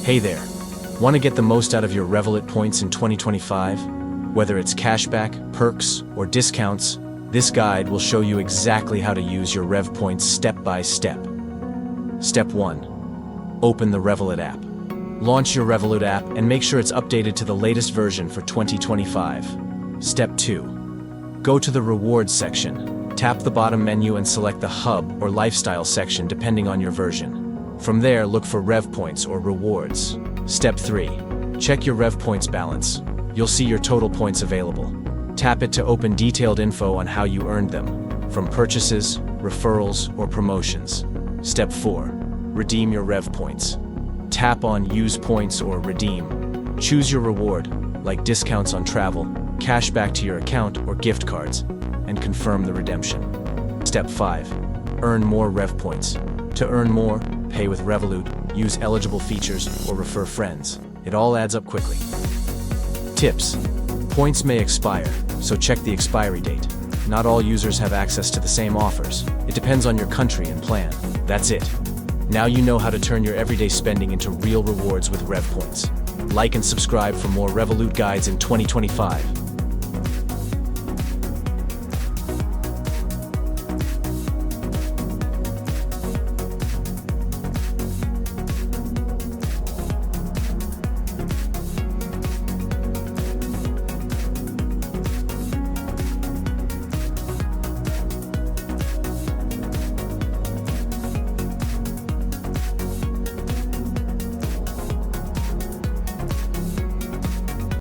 Hey there. Want to get the most out of your Revolut points in 2025? Whether it's cashback, perks, or discounts, this guide will show you exactly how to use your RevPoints step by step. Step 1. Open the Revolut app. Launch your Revolut app and make sure it's updated to the latest version for 2025. Step 2. Go to the Rewards section. Tap the bottom menu and select the Hub or Lifestyle section depending on your version. From there, look for RevPoints or Rewards. Step 3. Check your RevPoints balance. You'll see your total points available. Tap it to open detailed info on how you earned them, from purchases, referrals, or promotions. Step 4. Redeem your RevPoints. Tap on Use Points or Redeem. Choose your reward, like discounts on travel, cash back to your account, or gift cards, and confirm the redemption. Step 5. Earn more RevPoints. To earn more, pay with Revolut, use eligible features, or refer friends. It all adds up quickly. Tips. Points may expire, so check the expiry date. Not all users have access to the same offers. It depends on your country and plan. That's it. Now you know how to turn your everyday spending into real rewards with RevPoints. Like and subscribe for more Revolut guides in 2025.